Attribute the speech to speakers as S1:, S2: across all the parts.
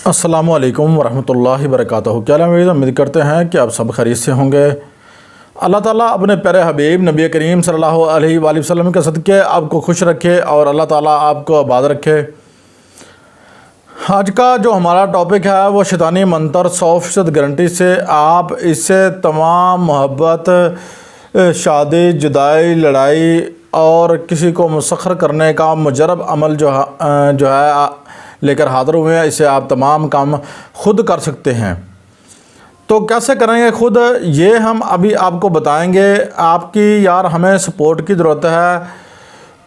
S1: अस्सलामुअलैकुम वरहमतुल्लाहि वबरकातुहू। क्या उम्मीद करते हैं कि आप सब खैरियत से होंगे। अल्लाह ताला अपने प्यारे हबीब नबी करीम सल्लल्लाहु अलैहि वसल्लम के सदक़े आपको खुश रखे और अल्लाह ताला आपको आबाद रखे। आज का जो हमारा टॉपिक है वो शैतानी मंतर 100% गारंटी से आप इससे तमाम मोहब्बत, शादी, जुदाई, लड़ाई और किसी को मुसख्खर करने का मुजरब अमल जो है लेकर हाज़िर हुए हैं। इससे आप तमाम काम खुद कर सकते हैं। तो कैसे करेंगे खुद, ये हम अभी आपको बताएंगे। आपकी यार हमें सपोर्ट की ज़रूरत है,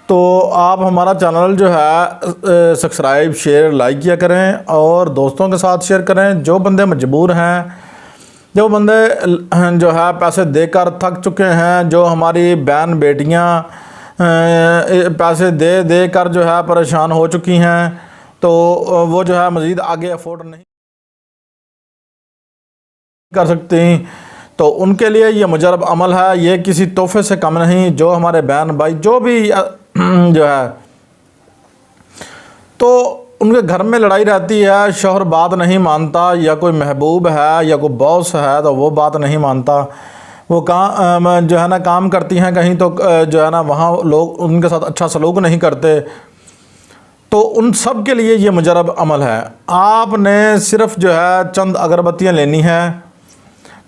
S1: तो आप हमारा चैनल जो है सब्सक्राइब, शेयर, लाइक किया करें और दोस्तों के साथ शेयर करें। जो बंदे मजबूर हैं, जो बंदे जो है पैसे देकर थक चुके हैं, जो हमारी बहन बेटियां पैसे दे दे कर जो है परेशान हो चुकी हैं, तो वो जो है मज़ीद आगे अफोर्ड नहीं कर सकती, तो उनके लिए ये मुजरब अमल है। ये किसी तोहफे से कम नहीं। जो हमारे बहन भाई जो भी जो है, तो उनके घर में लड़ाई रहती है, शौहर बात नहीं मानता, या कोई महबूब है या कोई बॉस है तो वो बात नहीं मानता, वो काम जो है ना काम करती हैं कहीं, तो जो है ना वहाँ लोग उनके साथ अच्छा सलूक नहीं करते, तो उन सब के लिए ये मुजरब अमल है। आपने सिर्फ जो है चंद अगरबत्तियाँ लेनी हैं,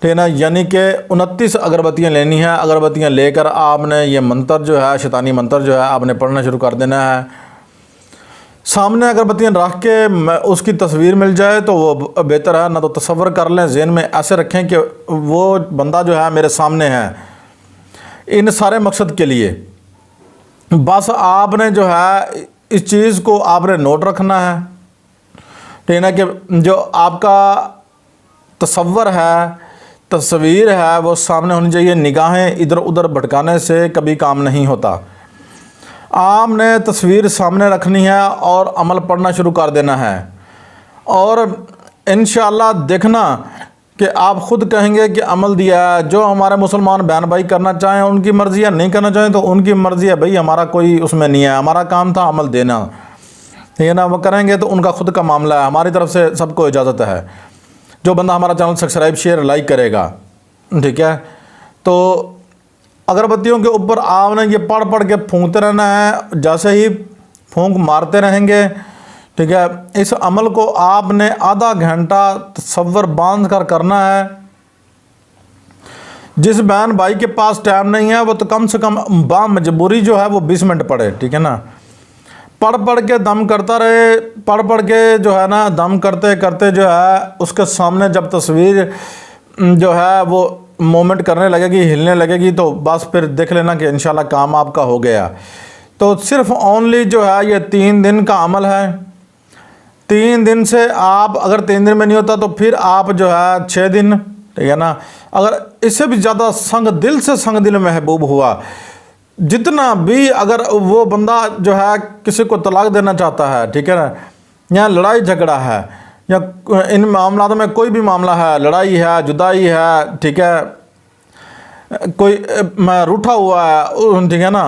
S1: ठीक है ना, यानी कि 29 अगरबत्तियाँ लेनी हैं। अगरबत्तियाँ लेकर आपने ये मंतर जो है, शैतानी मंतर जो है, आपने पढ़ना शुरू कर देना है। सामने अगरबत्तियाँ रख के उसकी तस्वीर मिल जाए तो वो बेहतर है, ना तो तसव्वुर कर लें, ज़हन में ऐसे रखें कि वो बंदा जो है मेरे सामने है। इन सारे मकसद के लिए बस आपने जो है इस चीज़ को आपने नोट रखना है, ठीक है ना, कि जो आपका तसव्वुर है, तस्वीर है, वो सामने होनी चाहिए। निगाहें इधर उधर भटकाने से कभी काम नहीं होता। आपने तस्वीर सामने रखनी है और अमल पढ़ना शुरू कर देना है, और इंशाअल्लाह देखना कि आप ख़ुद कहेंगे कि अमल दिया है। जो हमारे मुसलमान बहन भाई करना चाहें उनकी मर्ज़ी है, नहीं करना चाहें तो उनकी मर्ज़ी है भाई, हमारा कोई उसमें नहीं है। हमारा काम था अमल देना, ठीक है ना। वो करेंगे तो उनका ख़ुद का मामला है, हमारी तरफ से सबको इजाज़त है। जो बंदा हमारा चैनल सब्सक्राइब, शेयर, लाइक करेगा, ठीक है, तो अगरबत्तियों के ऊपर आपने ये पढ़ पढ़ के फूंकते रहना है। जैसे ही फूंक मारते रहेंगे, ठीक है, इस अमल को आपने आधा घंटा तसव्वुर बांध कर करना है। जिस बहन भाई के पास टाइम नहीं है वो तो कम से कम मजबूरी जो है वो 20 मिनट पढ़े, ठीक है ना। पढ़ पढ़ के दम करता रहे, पढ़ पढ़ के जो है ना दम करते करते जो है उसके सामने जब तस्वीर जो है वो मोमेंट करने लगेगी, हिलने लगेगी, तो बस फिर देख लेना कि इंशाल्लाह काम आपका हो गया। तो सिर्फ ओनली जो है ये 3 दिन का अमल है। 3 दिन से आप, अगर 3 दिन में नहीं होता तो फिर आप जो है 6 दिन, ठीक है ना। अगर इससे भी ज़्यादा संग दिल से संग दिल महबूब हुआ, जितना भी, अगर वो बंदा जो है किसी को तलाक देना चाहता है, ठीक है ना, या लड़ाई झगड़ा है, या इन मामलों में कोई भी मामला है, लड़ाई है, जुदाई है, ठीक है, कोई रूठा हुआ है, ठीक है ना,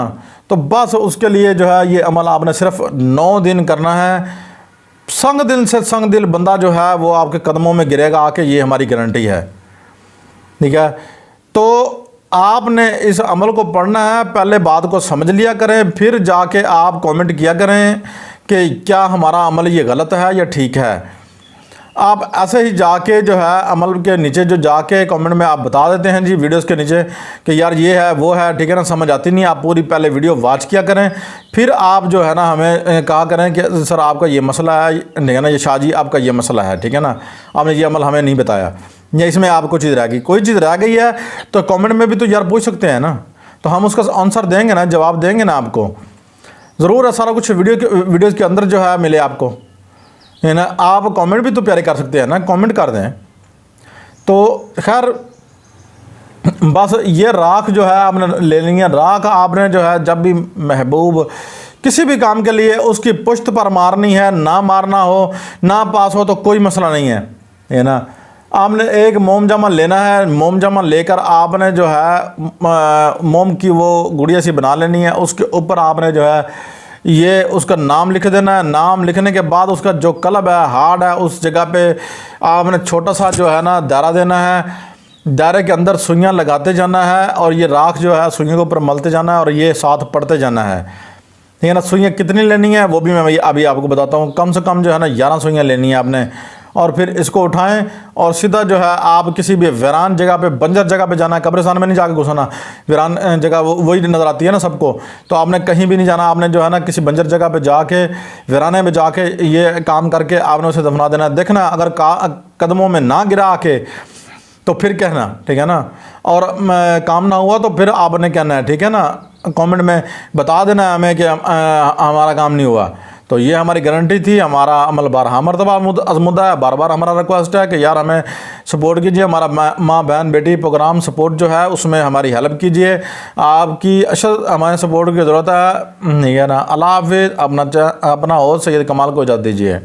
S1: तो बस उसके लिए जो है ये अमल आपने सिर्फ 9 दिन करना है। संग दिल से संग दिल बंदा जो है वो आपके कदमों में गिरेगा आके, ये हमारी गारंटी है, ठीक है। तो आपने इस अमल को पढ़ना है, पहले बात को समझ लिया करें, फिर जाके आप कमेंट किया करें कि क्या हमारा अमल ये गलत है या ठीक है। आप ऐसे ही जाके जो है अमल के नीचे जो जाके कमेंट में आप बता देते हैं जी वीडियोस के नीचे कि यार ये है वो है, ठीक है ना, समझ आती नहीं। आप पूरी पहले वीडियो वॉच किया करें, फिर आप जो है ना हमें कहा करें कि सर आपका ये मसला है, ठीक है ना, ये शाहजी आपका ये मसला है, ठीक है ना, आपने ये अमल हमें नहीं बताया, या इसमें आपको चीज़ रह गई, कोई चीज़ रह गई है तो कमेंट में भी तो यार पूछ सकते हैं ना, तो हम उसका आंसर देंगे ना, जवाब देंगे ना आपको। ज़रूर है सारा कुछ वीडियोज़ के अंदर जो है मिले आपको, है ना। आप कमेंट भी तो प्यारे कर सकते हैं ना, कमेंट कर दें। तो खैर बस ये राख जो है आपने ले लेनी है। राख आपने जो है जब भी महबूब किसी भी काम के लिए उसकी पुश्त पर मारनी है, ना मारना हो ना पास हो तो कोई मसला नहीं है ना। आपने एक मोम जामा लेना है, मोम जामा लेकर आपने जो है मोम की वो गुड़िया सी बना लेनी है। उसके ऊपर आपने जो है ये उसका नाम लिख देना है। नाम लिखने के बाद उसका जो क्लब है, हार्ड है, उस जगह पे आपने छोटा सा जो है ना दायरा देना है। दायरे के अंदर सुइयाँ लगाते जाना है और ये राख जो है सुइयों के ऊपर मलते जाना है और ये साथ पढ़ते जाना है, ठीक है ना। सुइयाँ कितनी लेनी है वो भी मैं अभी आपको बताता हूँ। कम से कम जो है ना 11 सुइयाँ लेनी है आपने। और फिर इसको उठाएं और सीधा जो है आप किसी भी वीरान जगह पे, बंजर जगह पे जाना है। कब्रिस्तान में नहीं जाके घुसना, वीरान जगह वही नज़र आती है ना सबको, तो आपने कहीं भी नहीं जाना। आपने जो है ना किसी बंजर जगह पे जाके, वीराने में जाके ये काम करके आपने उसे दफना देना। देखना अगर कदमों में ना गिरा आके तो फिर कहना, ठीक है ना। और काम ना हुआ तो फिर आपने कहना है, ठीक है ना। कमेंट में बता देना है हमें कि हमारा काम नहीं हुआ। तो ये हमारी गारंटी थी। हमारा अमल बारहा मरतबा अज़मुदा है। बार बार हमारा रिक्वेस्ट है कि यार हमें सपोर्ट कीजिए। हमारा माँ बहन बेटी प्रोग्राम सपोर्ट जो है उसमें हमारी हेल्प कीजिए। आपकी अशद हमारे सपोर्ट की ज़रूरत है, नहीं है ना। अल्लाह हाफ़िज़। अपना होस्ट सैयद कमाल को इजाज़त दीजिए।